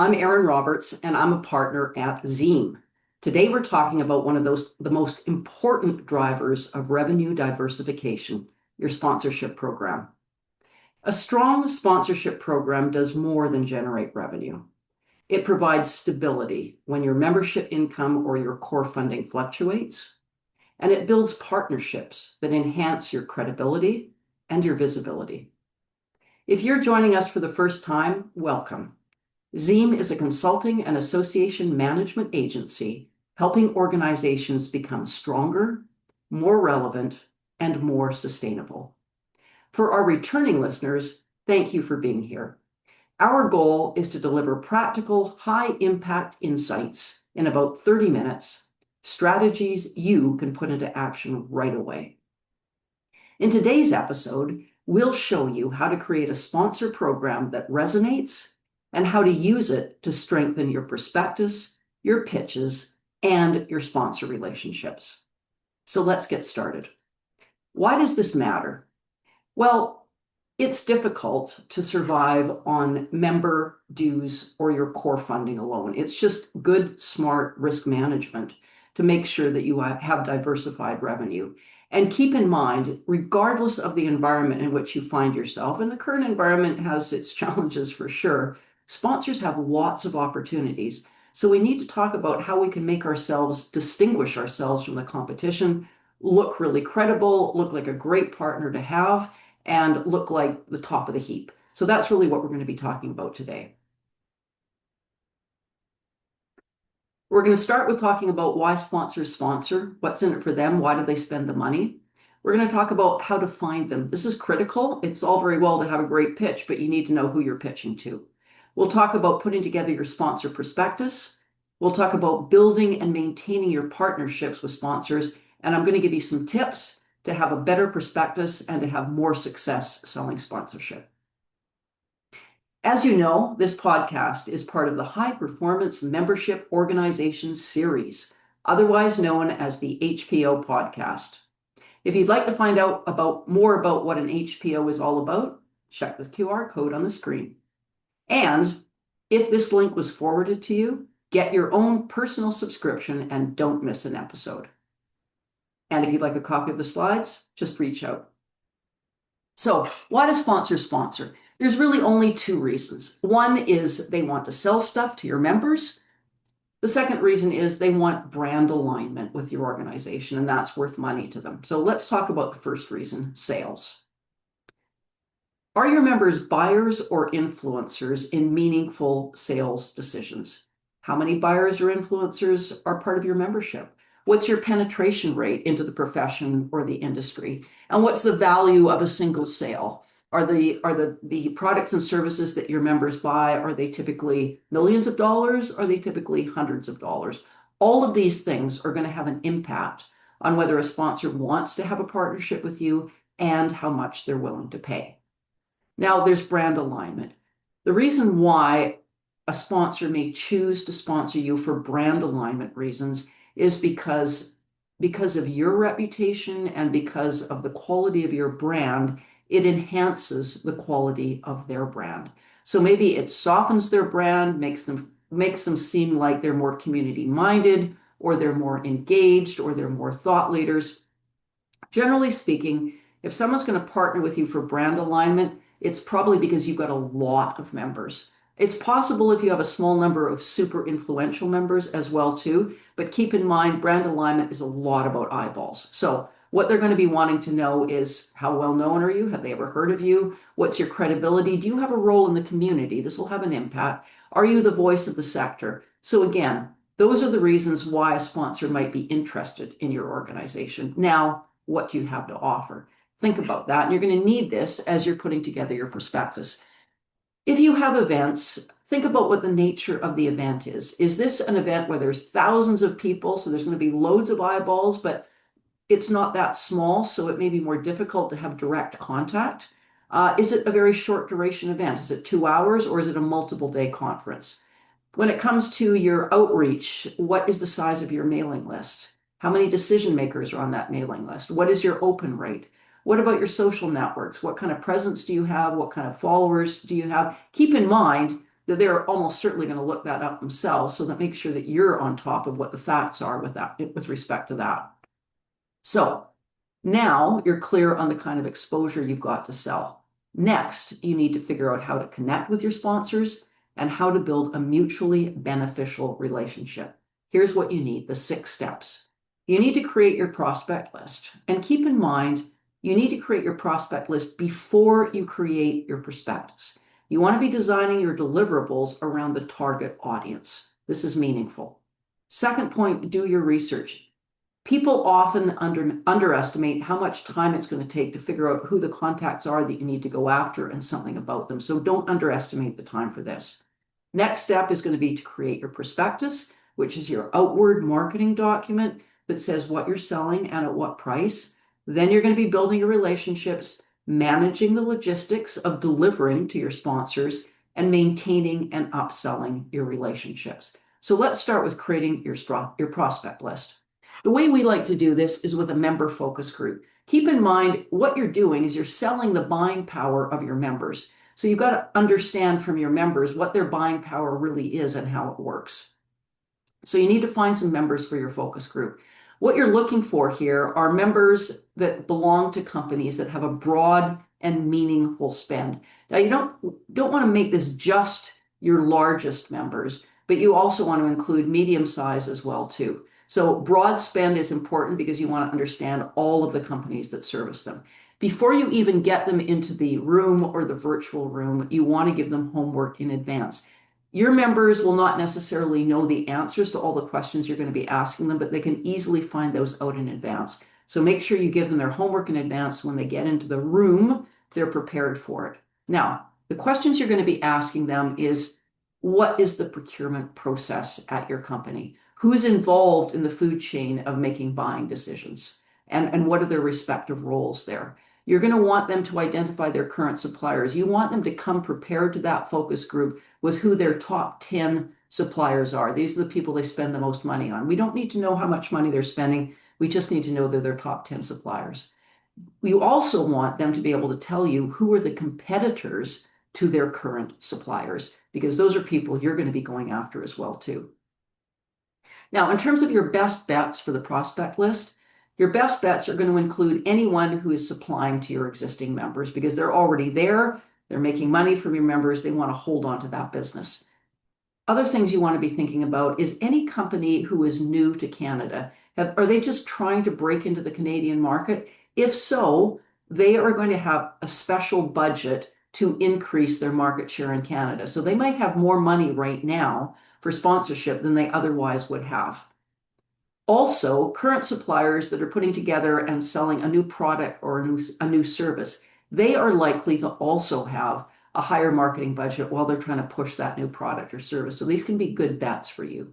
I'm Erin Roberts, and I'm a partner at Zzeem. Today, we're talking about one of the most important drivers of revenue diversification, your sponsorship program. A strong sponsorship program does more than generate revenue. It provides stability when your membership income or your core funding fluctuates, and it builds partnerships that enhance your credibility and your visibility. If you're joining us for the first time, welcome. Zzeem is a consulting and association management agency helping organizations become stronger, more relevant, and more sustainable. For our returning listeners, thank you for being here. Our goal is to deliver practical, high-impact insights in about 30 minutes, strategies you can put into action right away. In today's episode, we'll show you how to create a sponsor program that resonates and how to use it to strengthen your prospectus, your pitches, and your sponsor relationships. So let's get started. Why does this matter? Well, it's difficult to survive on member dues or your core funding alone. It's just good, smart risk management to make sure that you have diversified revenue. And keep in mind, regardless of the environment in which you find yourself, and the current environment has its challenges for sure, sponsors have lots of opportunities. So we need to talk about how we can make ourselves distinguish ourselves from the competition, look really credible, look like a great partner to have, and look like the top of the heap. So that's really what we're going to be talking about today. We're going to start with talking about why sponsors sponsor, what's in it for them, why do they spend the money. We're going to talk about how to find them. This is critical. It's all very well to have a great pitch, but you need to know who you're pitching to. We'll talk about putting together your sponsor prospectus. We'll talk about building and maintaining your partnerships with sponsors. And I'm going to give you some tips to have a better prospectus and to have more success selling sponsorship. As you know, this podcast is part of the High Performance Membership Organization series, otherwise known as the HPO podcast. If you'd like to find out more about what an HPO is all about, check the QR code on the screen. And if this link was forwarded to you, get your own personal subscription and don't miss an episode. And if you'd like a copy of the slides, just reach out. So why do sponsors sponsor? There's really only two reasons. One is they want to sell stuff to your members. The second reason is they want brand alignment with your organization, and that's worth money to them. So let's talk about the first reason, sales. Are your members buyers or influencers in meaningful sales decisions? How many buyers or influencers are part of your membership? What's your penetration rate into the profession or the industry? And what's the value of a single sale? Are the products and services that your members buy, are they typically millions of dollars? Are they typically hundreds of dollars? All of these things are going to have an impact on whether a sponsor wants to have a partnership with you and how much they're willing to pay. Now, there's brand alignment. The reason why a sponsor may choose to sponsor you for brand alignment reasons is because of your reputation and because of the quality of your brand, it enhances the quality of their brand. So maybe it softens their brand, makes them seem like they're more community minded, or they're more engaged, or they're more thought leaders. Generally speaking, if someone's going to partner with you for brand alignment, it's probably because you've got a lot of members. It's possible if you have a small number of super influential members as well too, but keep in mind brand alignment is a lot about eyeballs. So what they're going to be wanting to know is how well known are you? Have they ever heard of you? What's your credibility? Do you have a role in the community? This will have an impact. Are you the voice of the sector? So again, those are the reasons why a sponsor might be interested in your organization. Now, what do you have to offer? Think about that. And you're going to need this as you're putting together your prospectus. If you have events, think about what the nature of the event is. Is this an event where there's thousands of people, so there's going to be loads of eyeballs, but it's not that small, so it may be more difficult to have direct contact? Is it a very short duration event? Is it 2 hours, or is it a multiple day conference? When it comes to your outreach, what is the size of your mailing list? How many decision makers are on that mailing list? What is your open rate? What about your social networks? What kind of presence do you have? What kind of followers do you have? Keep in mind, that they're almost certainly going to look that up themselves. So that makes sure that you're on top of what the facts are with that, with respect to that. So now you're clear on the kind of exposure you've got to sell. Next, you need to figure out how to connect with your sponsors and how to build a mutually beneficial relationship. Here's what you need, the 6 steps. You need to create your prospect list. And keep in mind, you need to create your prospect list before you create your prospectus. You want to be designing your deliverables around the target audience. This is meaningful. Second point, do your research. People often underestimate how much time it's going to take to figure out who the contacts are that you need to go after and something about them. So don't underestimate the time for this. Next step is going to be to create your prospectus, which is your outward marketing document that says what you're selling and at what price. Then you're going to be building your relationships, managing the logistics of delivering to your sponsors, and maintaining and upselling your relationships. So let's start with creating your prospect list. The way we like to do this is with a member focus group. Keep in mind what you're doing is you're selling the buying power of your members. So you've got to understand from your members what their buying power really is and how it works. So you need to find some members for your focus group. What you're looking for here are members that belong to companies that have a broad and meaningful spend. Now you don't want to make this just your largest members, but you also want to include medium size as well too. So broad spend is important because you want to understand all of the companies that service them. Before you even get them into the room or the virtual room, you want to give them homework in advance. Your members will not necessarily know the answers to all the questions you're going to be asking them, but they can easily find those out in advance. So make sure you give them their homework in advance. When they get into the room, they're prepared for it. Now, the questions you're going to be asking them is, what is the procurement process at your company? Who's involved in the food chain of making buying decisions? And what are their respective roles there? You're going to want them to identify their current suppliers. You want them to come prepared to that focus group with who their top 10 suppliers are. These are the people they spend the most money on. We don't need to know how much money they're spending. We just need to know they're their top 10 suppliers. You also want them to be able to tell you who are the competitors to their current suppliers, because those are people you're going to be going after as well too. Now, in terms of your best bets for the prospect list, your best bets are going to include anyone who is supplying to your existing members because they're already there, they're making money from your members, they want to hold on to that business. Other things you want to be thinking about is any company who is new to Canada. Are they just trying to break into the Canadian market? If so, they are going to have a special budget to increase their market share in Canada. So they might have more money right now for sponsorship than they otherwise would have. Also, current suppliers that are putting together and selling a new product or a new service, they are likely to also have a higher marketing budget while they're trying to push that new product or service. So these can be good bets for you.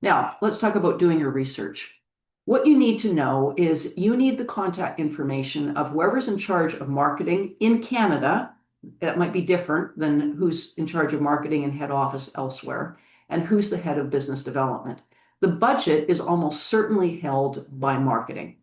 Now, let's talk about doing your research. What you need to know is you need the contact information of whoever's in charge of marketing in Canada. That might be different than who's in charge of marketing in head office elsewhere, and who's the head of business development. The budget is almost certainly held by marketing,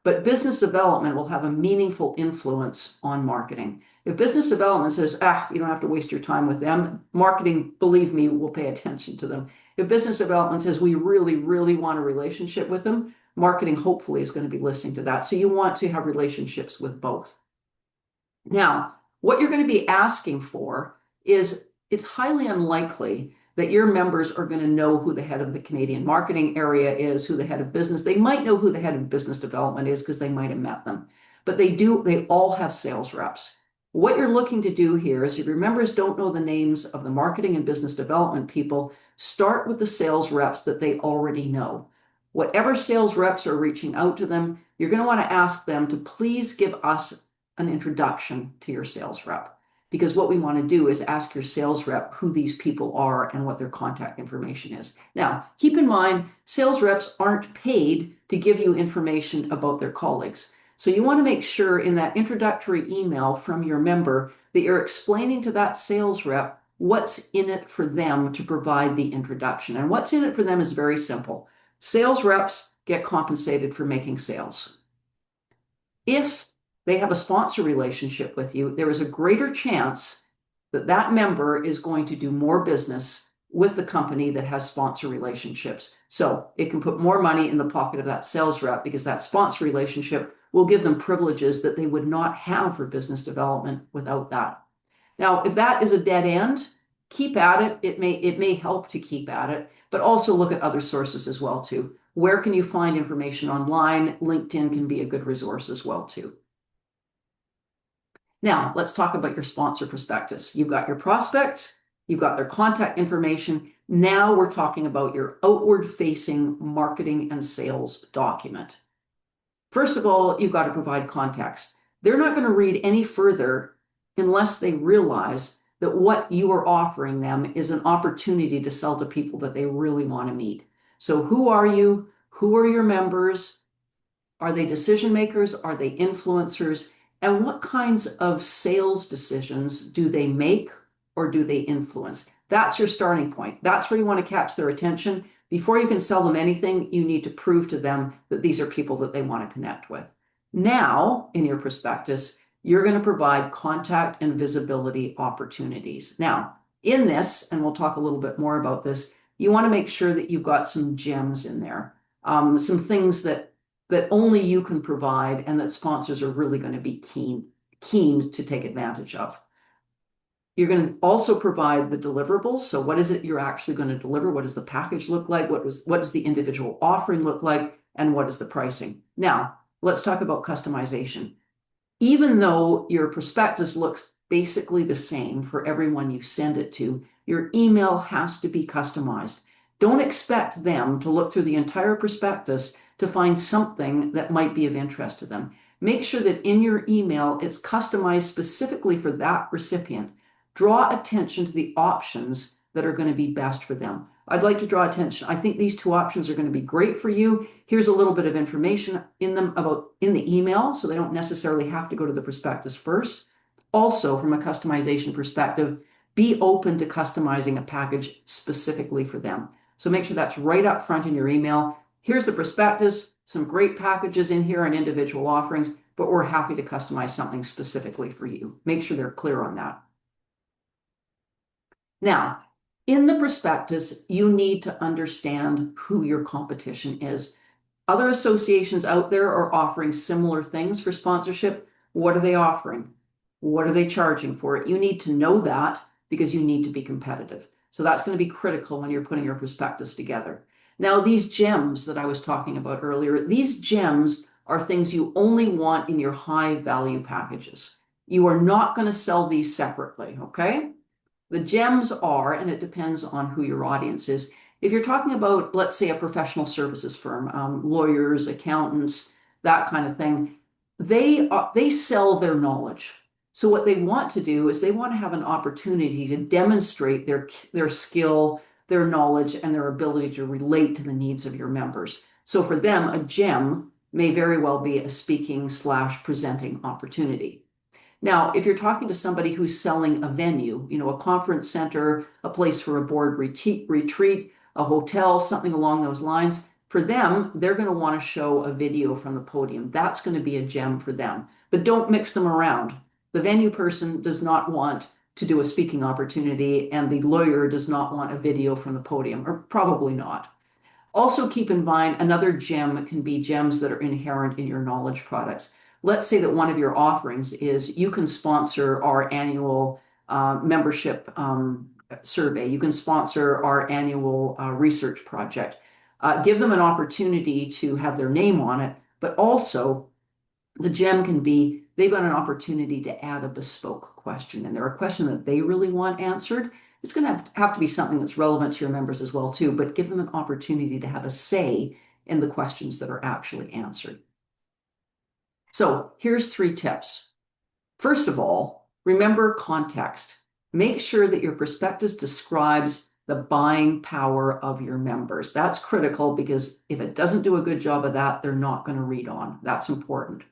but business development will have a meaningful influence on marketing. If business development says, you don't have to waste your time with them, marketing, believe me, will pay attention to them. If business development says, we really, really want a relationship with them, marketing hopefully is going to be listening to that. So you want to have relationships with both. Now, what you're going to be asking for is, it's highly unlikely that your members are going to know who the head of the Canadian marketing area is, who the head of business. They might know who the head of business development is because they might have met them, but they all have sales reps. What you're looking to do here is, if your members don't know the names of the marketing and business development people, start with the sales reps that they already know. Whatever sales reps are reaching out to them, you're going to want to ask them to please give us an introduction to your sales rep. Because what we want to do is ask your sales rep who these people are and what their contact information is. Now, keep in mind, sales reps aren't paid to give you information about their colleagues. So you want to make sure in that introductory email from your member that you're explaining to that sales rep what's in it for them to provide the introduction. And what's in it for them is very simple. Sales reps get compensated for making sales. If they have a sponsor relationship with you, there is a greater chance that that member is going to do more business with the company that has sponsor relationships. So it can put more money in the pocket of that sales rep because that sponsor relationship will give them privileges that they would not have for business development without that. Now, if that is a dead end, keep at it. It may help to keep at it, but also look at other sources as well too. Where can you find information online? LinkedIn can be a good resource as well too. Now, let's talk about your sponsor prospectus. You've got your prospects, you've got their contact information. Now we're talking about your outward facing marketing and sales document. First of all, you've got to provide context. They're not going to read any further unless they realize that what you are offering them is an opportunity to sell to people that they really want to meet. So who are you? Who are your members? Are they decision makers? Are they influencers? And what kinds of sales decisions do they make or do they influence? That's your starting point. That's where you want to catch their attention. Before you can sell them anything, you need to prove to them that these are people that they want to connect with. Now, in your prospectus, you're going to provide contact and visibility opportunities. Now, in this, and we'll talk a little bit more about this, you want to make sure that you've got some gems in there, some things that only you can provide and that sponsors are really going to be keen to take advantage of. You're going to also provide the deliverables. So what is it you're actually going to deliver? What does the package look like? What does the individual offering look like? And what is the pricing? Now, let's talk about customization. Even though your prospectus looks basically the same for everyone you send it to, your email has to be customized. Don't expect them to look through the entire prospectus to find something that might be of interest to them. Make sure that in your email, it's customized specifically for that recipient. Draw attention to the options that are going to be best for them. I'd like to draw attention. I think these two options are going to be great for you. Here's a little bit of information in the email, so they don't necessarily have to go to the prospectus first. Also, from a customization perspective, be open to customizing a package specifically for them. So make sure that's right up front in your email. Here's the prospectus, some great packages in here and individual offerings, but we're happy to customize something specifically for you. Make sure they're clear on that. Now, in the prospectus, you need to understand who your competition is. Other associations out there are offering similar things for sponsorship. What are they offering? What are they charging for it? You need to know that because you need to be competitive. So that's going to be critical when you're putting your prospectus together. Now, these gems that I was talking about earlier, these gems are things you only want in your high value packages. You are not going to sell these separately, okay? The gems are, and it depends on who your audience is. If you're talking about, let's say, a professional services firm, lawyers, accountants, that kind of thing, they sell their knowledge. So what they want to do is they want to have an opportunity to demonstrate their skill, their knowledge, and their ability to relate to the needs of your members. So for them, a gem may very well be a speaking/presenting opportunity. Now, if you're talking to somebody who's selling a venue, a conference center, a place for a board retreat, a hotel, something along those lines, for them, they're going to want to show a video from the podium. That's going to be a gem for them. But don't mix them around. The venue person does not want to do a speaking opportunity, and the lawyer does not want a video from the podium, or probably not. Also keep in mind, another gem can be gems that are inherent in your knowledge products. Let's say that one of your offerings is you can sponsor our annual membership survey. You can sponsor our annual research project. Give them an opportunity to have their name on it, but also the gem can be they've got an opportunity to add a bespoke question in there, a question that they really want answered. It's going to have to be something that's relevant to your members as well, too, but give them an opportunity to have a say in the questions that are actually answered. So here's 3 tips. First of all, remember context. Make sure that your prospectus describes the buying power of your members. That's critical because if it doesn't do a good job of that, they're not going to read on. That's important.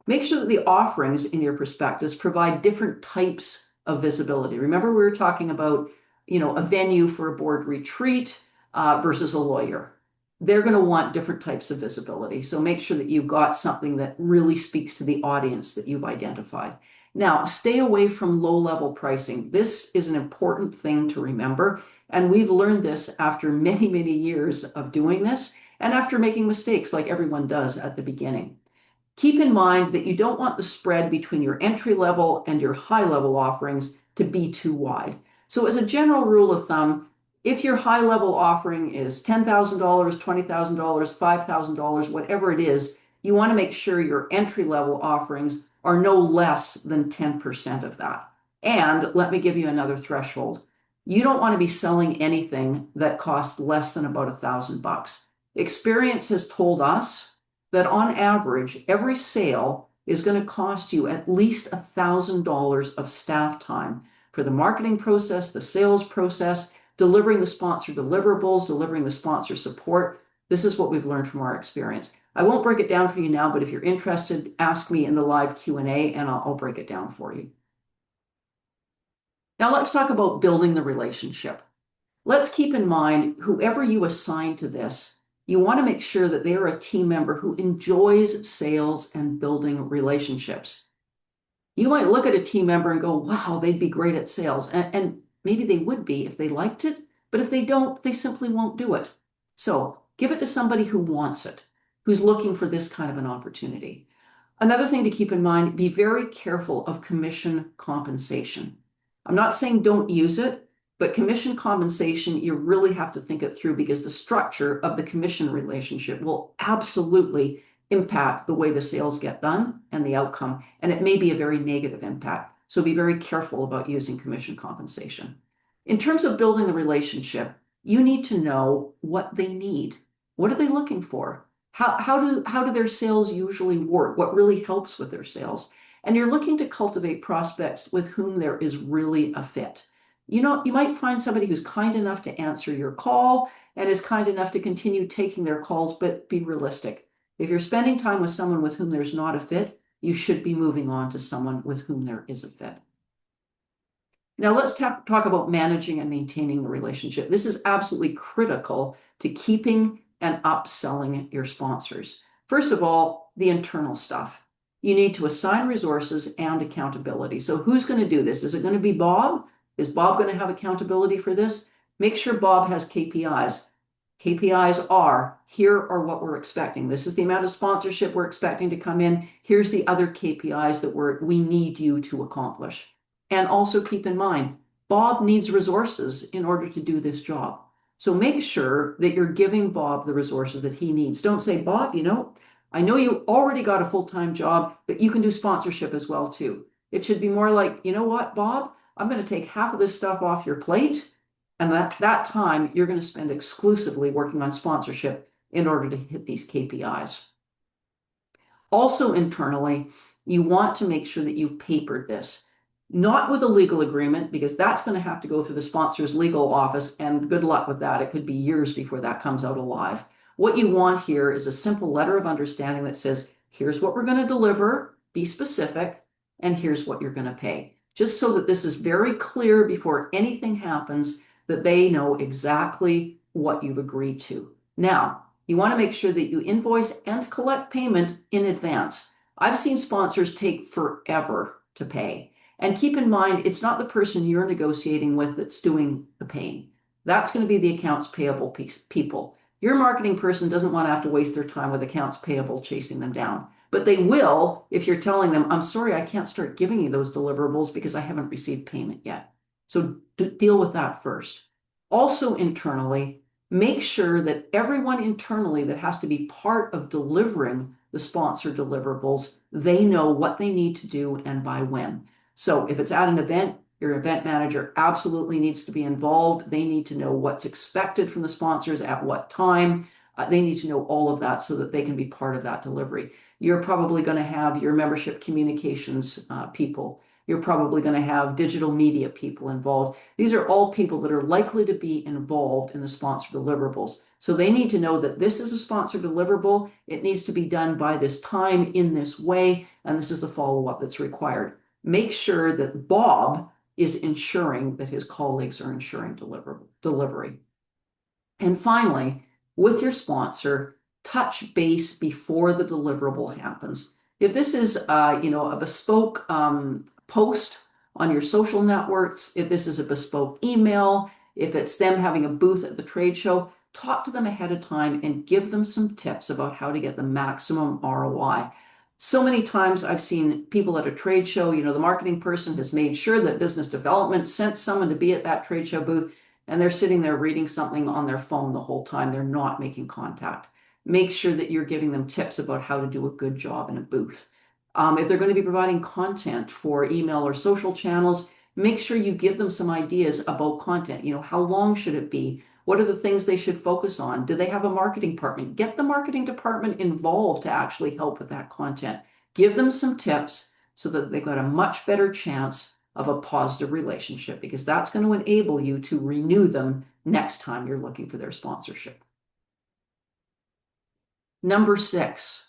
Make sure that the offerings in your prospectus provide different types of visibility. Remember, we were talking about, a venue for a board retreat versus a lawyer. They're going to want different types of visibility. So make sure that you've got something that really speaks to the audience that you've identified. Now, stay away from low-level pricing. This is an important thing to remember, and we've learned this after many, many years of doing this and after making mistakes like everyone does at the beginning. Keep in mind that you don't want the spread between your entry level and your high level offerings to be too wide. So, as a general rule of thumb, if your high level offering is $10,000, $20,000, $5,000, whatever it is, you want to make sure your entry level offerings are no less than 10% of that. And let me give you another threshold. You don't want to be selling anything that costs less than about $1,000. Experience has told us that on average, every sale is going to cost you at least $1,000 of staff time for the marketing process, the sales process, delivering the sponsor deliverables, delivering the sponsor support. This is what we've learned from our experience. I won't break it down for you now, but if you're interested, ask me in the live Q&A and I'll break it down for you. Now let's talk about building the relationship. Let's keep in mind, whoever you assign to this, you want to make sure that they are a team member who enjoys sales and building relationships. You might look at a team member and go, wow, they'd be great at sales. And maybe they would be if they liked it, but if they don't, they simply won't do it. So give it to somebody who wants it, who's looking for this kind of an opportunity. Another thing to keep in mind, be very careful of commission compensation. I'm not saying don't use it, but commission compensation, you really have to think it through because the structure of the commission relationship will absolutely impact the way the sales get done and the outcome. And it may be a very negative impact. So be very careful about using commission compensation. In terms of building the relationship, you need to know what they need. What are they looking for? How do their sales usually work? What really helps with their sales? And you're looking to cultivate prospects with whom there is really a fit. You know, you might find somebody who's kind enough to answer your call and is kind enough to continue taking their calls, but be realistic. If you're spending time with someone with whom there's not a fit, you should be moving on to someone with whom there is a fit. Now let's talk about managing and maintaining the relationship. This is absolutely critical to keeping and upselling your sponsors. First of all, the internal stuff. You need to assign resources and accountability. So who's going to do this? Is it going to be Bob? Is Bob going to have accountability for this? Make sure Bob has KPIs. KPIs are, here are what we're expecting. This is the amount of sponsorship we're expecting to come in. Here's the other KPIs that we need you to accomplish. And also keep in mind, Bob needs resources in order to do this job. So make sure that you're giving Bob the resources that he needs. Don't say, Bob, I know you already got a full-time job, but you can do sponsorship as well too. It should be more like, you know what, Bob, I'm going to take half of this stuff off your plate. And that time you're going to spend exclusively working on sponsorship in order to hit these KPIs. Also internally, you want to make sure that you've papered this. Not with a legal agreement, because that's going to have to go through the sponsor's legal office, and good luck with that. It could be years before that comes out alive. What you want here is a simple letter of understanding that says, here's what we're going to deliver, be specific, and here's what you're going to pay. Just so that this is very clear before anything happens, that they know exactly what you've agreed to. Now, you want to make sure that you invoice and collect payment in advance. I've seen sponsors take forever to pay. And keep in mind, it's not the person you're negotiating with that's doing the paying. That's going to be the accounts payable people. Your marketing person doesn't want to have to waste their time with accounts payable chasing them down. But they will if you're telling them, I'm sorry, I can't start giving you those deliverables because I haven't received payment yet. So deal with that first. Also internally, make sure that everyone internally that has to be part of delivering the sponsor deliverables, they know what they need to do and by when. So if it's at an event, your event manager absolutely needs to be involved. They need to know what's expected from the sponsors at what time. They need to know all of that so that they can be part of that delivery. You're probably going to have your membership communications people. You're probably going to have digital media people involved. These are all people that are likely to be involved in the sponsor deliverables. So they need to know that this is a sponsor deliverable. It needs to be done by this time in this way, and this is the follow-up that's required. Make sure that Bob is ensuring that his colleagues are ensuring delivery. And finally, with your sponsor, touch base before the deliverable happens. If this is, a bespoke post on your social networks, if this is a bespoke email, if it's them having a booth at the trade show, talk to them ahead of time and give them some tips about how to get the maximum ROI. So many times I've seen people at a trade show, the marketing person has made sure that business development sent someone to be at that trade show booth, and they're sitting there reading something on their phone the whole time. They're not making contact. Make sure that you're giving them tips about how to do a good job in a booth. If they're going to be providing content for email or social channels, make sure you give them some ideas about content. How long should it be? What are the things they should focus on? Do they have a marketing department? Get the marketing department involved to actually help with that content. Give them some tips so that they've got a much better chance of a positive relationship, because that's going to enable you to renew them next time you're looking for their sponsorship. Number 6,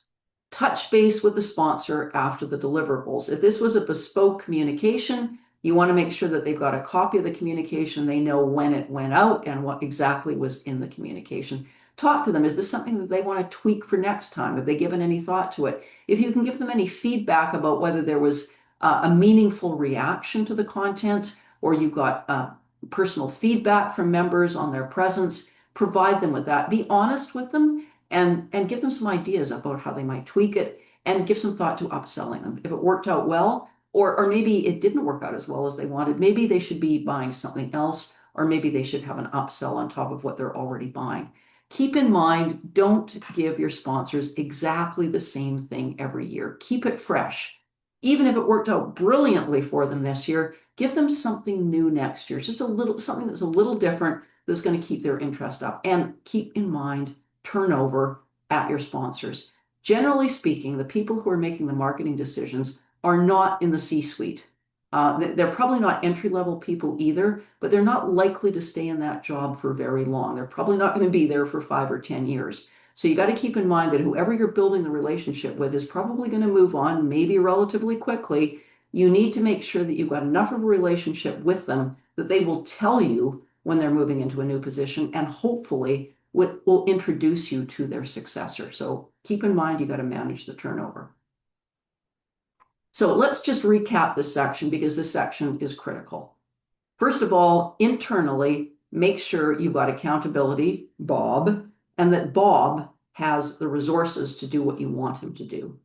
touch base with the sponsor after the deliverables. If this was a bespoke communication, you want to make sure that they've got a copy of the communication. They know when it went out and what exactly was in the communication. Talk to them. Is this something that they want to tweak for next time? Have they given any thought to it? If you can give them any feedback about whether there was a meaningful reaction to the content, or you got personal feedback from members on their presence, provide them with that. Be honest with them and give them some ideas about how they might tweak it, and give some thought to upselling them. If it worked out well, or maybe it didn't work out as well as they wanted, maybe they should be buying something else, or maybe they should have an upsell on top of what they're already buying. Keep in mind, don't give your sponsors exactly the same thing every year. Keep it fresh. Even if it worked out brilliantly for them this year, give them something new next year. Just something that's a little different, that's going to keep their interest up. And keep in mind turnover at your sponsors. Generally speaking, the people who are making the marketing decisions are not in the C-suite. They're probably not entry-level people either, but they're not likely to stay in that job for very long. They're probably not going to be there for 5 or 10 years. So you got to keep in mind that whoever you're building the relationship with is probably going to move on, maybe relatively quickly. You need to make sure that you've got enough of a relationship with them that they will tell you when they're moving into a new position, and hopefully will introduce you to their successor. So keep in mind, you got to manage the turnover. So let's just recap this section, because this section is critical. First of all, internally, make sure you've got accountability, Bob, and that Bob has the resources to do what you want him to do.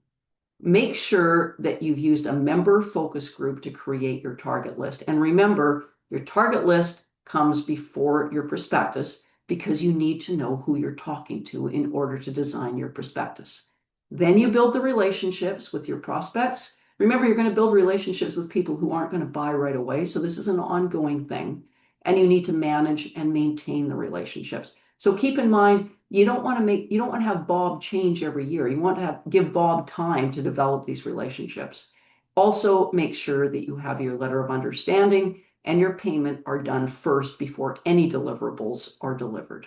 Make sure that you've used a member focus group to create your target list. And remember, your target list comes before your prospectus, because you need to know who you're talking to in order to design your prospectus. Then you build the relationships with your prospects. Remember, you're going to build relationships with people who aren't going to buy right away. So this is an ongoing thing, and you need to manage and maintain the relationships. So keep in mind, you don't want to have Bob change every year. You want to give Bob time to develop these relationships. Also, make sure that you have your letter of understanding and your payment are done first before any deliverables are delivered.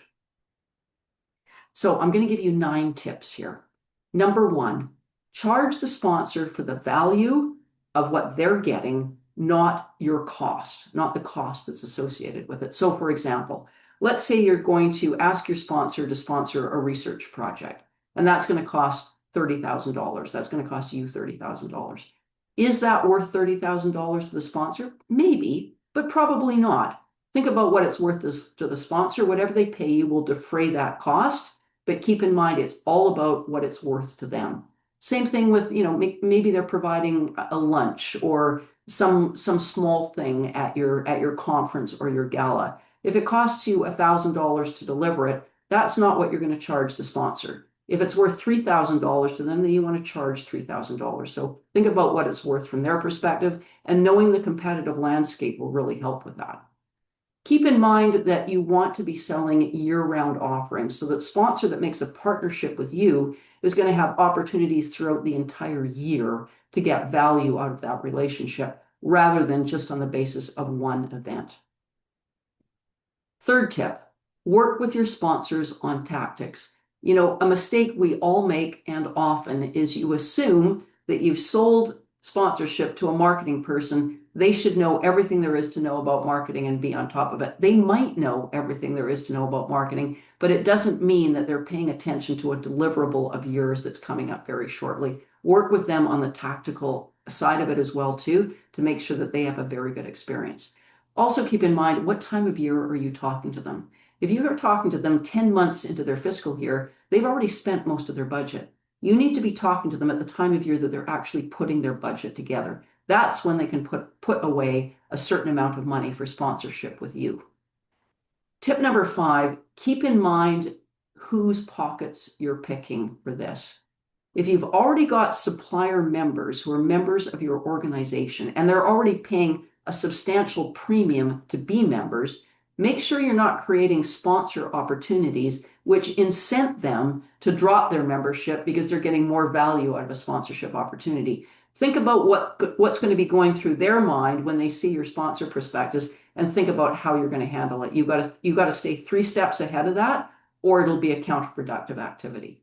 So I'm going to give you 9 tips here. Number 1, charge the sponsor for the value of what they're getting, not your cost, not the cost that's associated with it. So for example, let's say you're going to ask your sponsor to sponsor a research project, and that's going to cost $30,000. That's going to cost you $30,000. Is that worth $30,000 to the sponsor? Maybe, but probably not. Think about what it's worth to the sponsor. Whatever they pay you will defray that cost, but keep in mind it's all about what it's worth to them. Same thing with, maybe they're providing a lunch or some small thing at your conference or your gala. If it costs you $1,000 to deliver it, that's not what you're going to charge the sponsor. If it's worth $3,000 to them, then you want to charge $3,000. So think about what it's worth from their perspective, and knowing the competitive landscape will really help with that. Keep in mind that you want to be selling year-round offerings, so that sponsor that makes a partnership with you is going to have opportunities throughout the entire year to get value out of that relationship, rather than just on the basis of one event. Third tip, work with your sponsors on tactics. A mistake we all make, and often, is you assume that you've sold sponsorship to a marketing person. They should know everything there is to know about marketing and be on top of it. They might know everything there is to know about marketing, but it doesn't mean that they're paying attention to a deliverable of yours that's coming up very shortly. Work with them on the tactical side of it as well too, to make sure that they have a very good experience. Also keep in mind, what time of year are you talking to them? If you are talking to them 10 months into their fiscal year, they've already spent most of their budget. You need to be talking to them at the time of year that they're actually putting their budget together. That's when they can put away a certain amount of money for sponsorship with you. Tip number 5, keep in mind whose pockets you're picking for this. If you've already got supplier members who are members of your organization and they're already paying a substantial premium to be members, make sure you're not creating sponsor opportunities which incent them to drop their membership because they're getting more value out of a sponsorship opportunity. Think about what's going to be going through their mind when they see your sponsor prospectus, and think about how you're going to handle it. You've got to stay 3 steps ahead of that, or it'll be a counterproductive activity.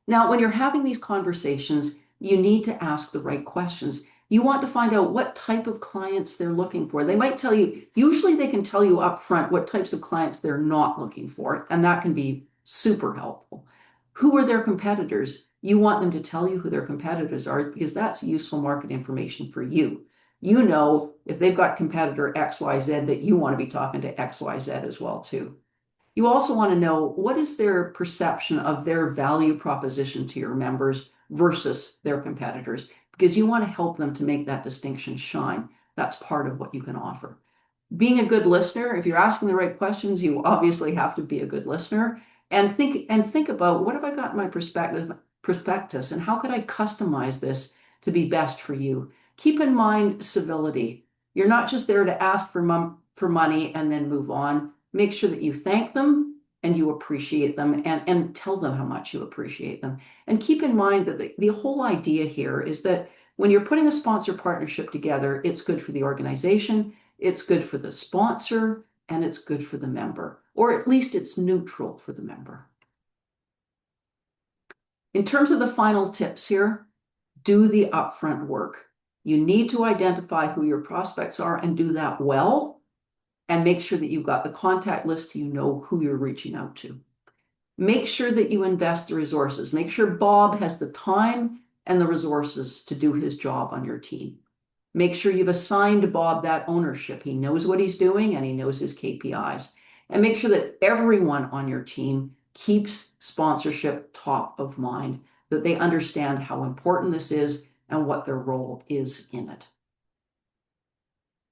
Now, when you're having these conversations, you need to ask the right questions. You want to find out what type of clients they're looking for. They might tell you, usually they can tell you up front what types of clients they're not looking for, and that can be super helpful. Who are their competitors? You want them to tell you who their competitors are, because that's useful market information for you. You know, if they've got competitor XYZ, that you want to be talking to XYZ as well too. You also want to know, what is their perception of their value proposition to your members versus their competitors, because you want to help them to make that distinction shine. That's part of what you can offer. Being a good listener, if you're asking the right questions, you obviously have to be a good listener, and think about, what have I got in my prospectus, and how could I customize this to be best for you? Keep in mind civility. You're not just there to ask for money and then move on. Make sure that you thank them and you appreciate them, and tell them how much you appreciate them. And keep in mind that the whole idea here is that when you're putting a sponsor partnership together, it's good for the organization, it's good for the sponsor, and it's good for the member, or at least it's neutral for the member. In terms of the final tips here, do the upfront work. You need to identify who your prospects are and do that well, and make sure that you've got the contact list so you know who you're reaching out to. Make sure that you invest the resources. Make sure Bob has the time and the resources to do his job on your team. Make sure you've assigned Bob that ownership. He knows what he's doing and he knows his KPIs. And make sure that everyone on your team keeps sponsorship top of mind, that they understand how important this is and what their role is in it.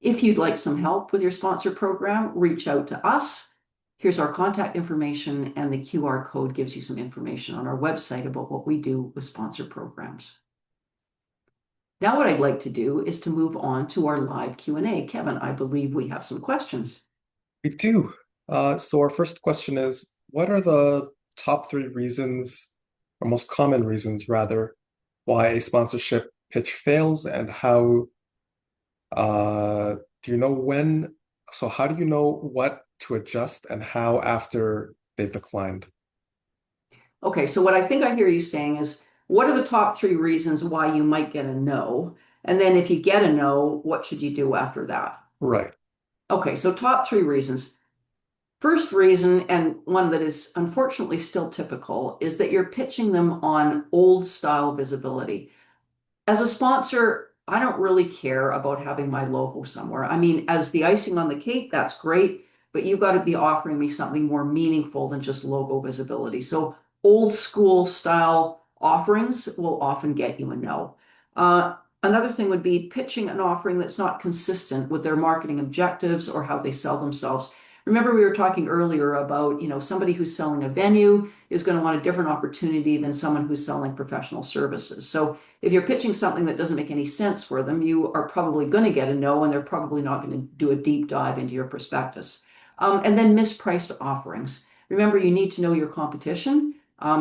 If you'd like some help with your sponsor program, reach out to us. Here's our contact information, and the QR code gives you some information on our website about what we do with sponsor programs. Now what I'd like to do is to move on to our live Q&A. Kevin, I believe we have some questions. We do. So our first question is, what are the top 3 reasons, or most common reasons rather, why a sponsorship pitch fails, and how do you know when? So how do you know what to adjust and how after they've declined? Okay, so what I think I hear you saying is, what are the top 3 reasons why you might get a no? And then if you get a no, what should you do after that? Right. Okay, so top 3 reasons. First reason, and one that is unfortunately still typical, is that you're pitching them on old style visibility. As a sponsor, I don't really care about having my logo somewhere. I mean, as the icing on the cake, that's great, but you've got to be offering me something more meaningful than just logo visibility. So old school style offerings will often get you a no. Another thing would be pitching an offering that's not consistent with their marketing objectives or how they sell themselves. Remember, we were talking earlier about, somebody who's selling a venue is going to want a different opportunity than someone who's selling professional services. So if you're pitching something that doesn't make any sense for them, you are probably going to get a no, and they're probably not going to do a deep dive into your prospectus. And then mispriced offerings. Remember, you need to know your competition.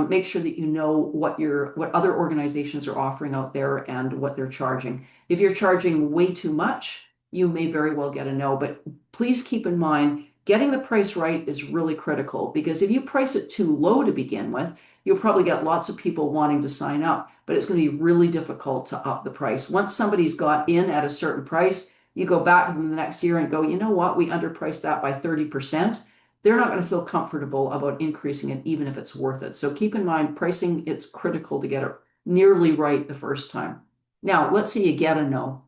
Make sure that you know what other organizations are offering out there and what they're charging. If you're charging way too much, you may very well get a no, but please keep in mind, getting the price right is really critical, because if you price it too low to begin with, you'll probably get lots of people wanting to sign up, but it's going to be really difficult to up the price. Once somebody's got in at a certain price, you go back to them the next year and go, you know what, we underpriced that by 30%. They're not going to feel comfortable about increasing it, even if it's worth it. So keep in mind, pricing, it's critical to get it nearly right the first time. Now, let's say you get a no.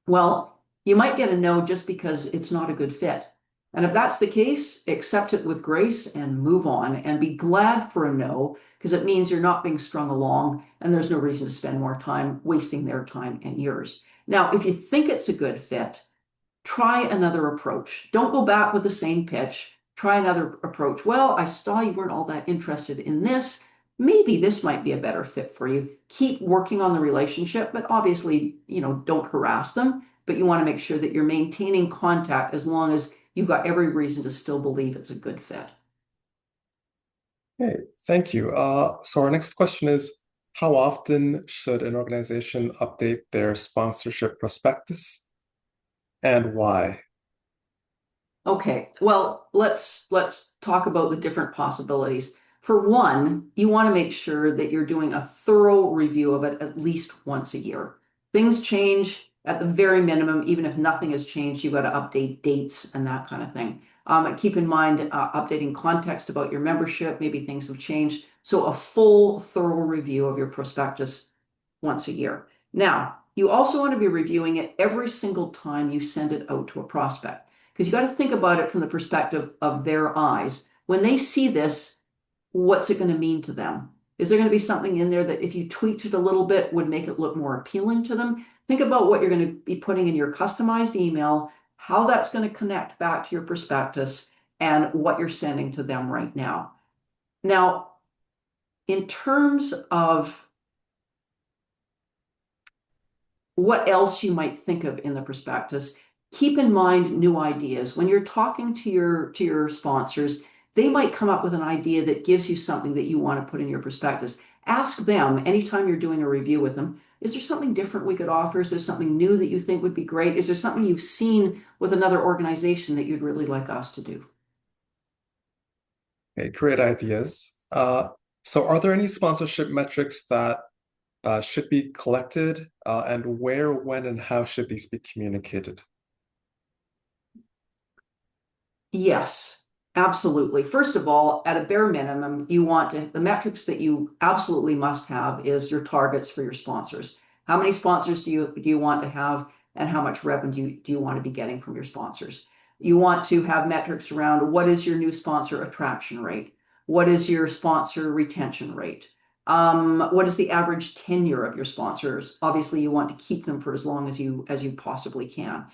Well, you might get a no just because it's not a good fit. And if that's the case, accept it with grace and move on and be glad for a no, because it means you're not being strung along and there's no reason to spend more time wasting their time and yours. Now, if you think it's a good fit, try another approach. Don't go back with the same pitch. Try another approach. Well, I saw you weren't all that interested in this. Maybe this might be a better fit for you. Keep working on the relationship, but obviously, don't harass them. But you want to make sure that you're maintaining contact as long as you've got every reason to still believe it's a good fit. Okay, thank you. So our next question is, how often should an organization update their sponsorship prospectus and why? Okay, well, let's talk about the different possibilities. For one, you want to make sure that you're doing a thorough review of it at least once a year. Things change at the very minimum, even if nothing has changed, you've got to update dates and that kind of thing. Keep in mind updating context about your membership, maybe things have changed. So a full, thorough review of your prospectus once a year. Now, you also want to be reviewing it every single time you send it out to a prospect. Because you got to think about it from the perspective of their eyes. When they see this, what's it going to mean to them? Is there going to be something in there that if you tweaked it a little bit would make it look more appealing to them? Think about what you're going to be putting in your customized email, how that's going to connect back to your prospectus, and what you're sending to them right now. Now, in terms of what else you might think of in the prospectus, keep in mind new ideas. When you're talking to your sponsors, they might come up with an idea that gives you something that you want to put in your prospectus. Ask them anytime you're doing a review with them, is there something different we could offer? Is there something new that you think would be great? Is there something you've seen with another organization that you'd really like us to do? Okay, great ideas. So are there any sponsorship metrics that should be collected, and where, when, and how should these be communicated? Yes, absolutely. First of all, at a bare minimum, the metrics that you absolutely must have is your targets for your sponsors. How many sponsors do you want to have, and how much revenue do you want to be getting from your sponsors? You want to have metrics around what is your new sponsor attraction rate? What is your sponsor retention rate? What is the average tenure of your sponsors? Obviously, you want to keep them for as long as you possibly can.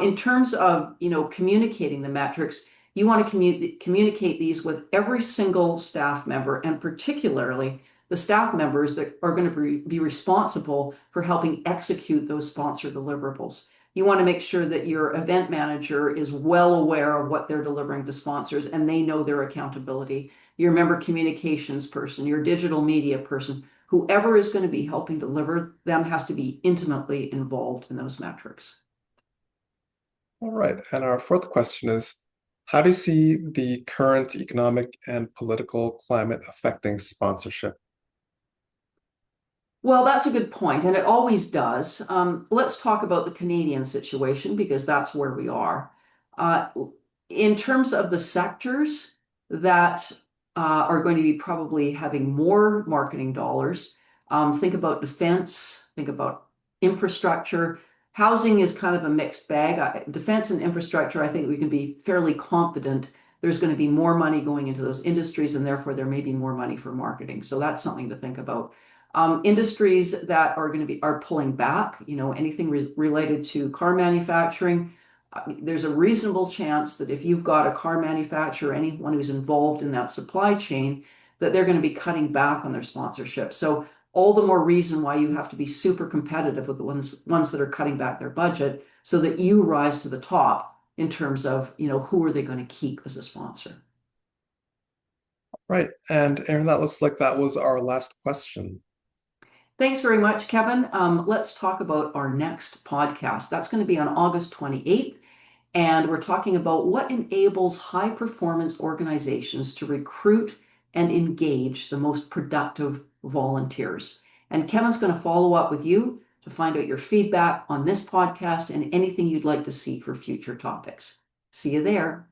In terms of, communicating the metrics, you want to communicate these with every single staff member, and particularly the staff members that are going to be responsible for helping execute those sponsor deliverables. You want to make sure that your event manager is well aware of what they're delivering to sponsors and they know their accountability. Your member communications person, your digital media person, whoever is going to be helping deliver them has to be intimately involved in those metrics. All right, and our fourth question is, how do you see the current economic and political climate affecting sponsorship? Well, that's a good point, and it always does. Let's talk about the Canadian situation because that's where we are. Uh, in terms of the sectors that are going to be probably having more marketing dollars, think about defense, think about infrastructure. Housing is kind of a mixed bag. Defense and infrastructure, I think we can be fairly confident there's going to be more money going into those industries, and therefore there may be more money for marketing. So that's something to think about. Industries that are pulling back, anything related to car manufacturing. There's a reasonable chance that if you've got a car manufacturer, anyone who's involved in that supply chain, that they're going to be cutting back on their sponsorship. So all the more reason why you have to be super competitive with the ones that are cutting back their budget so that you rise to the top in terms of, who are they going to keep as a sponsor. Right, and Aaron, that looks like that was our last question. Thanks very much, Kevin. Let's talk about our next podcast. That's going to be on August 28th. And we're talking about what enables high performance organizations to recruit and engage the most productive volunteers. And Kevin's going to follow up with you to find out your feedback on this podcast and anything you'd like to see for future topics. See you there.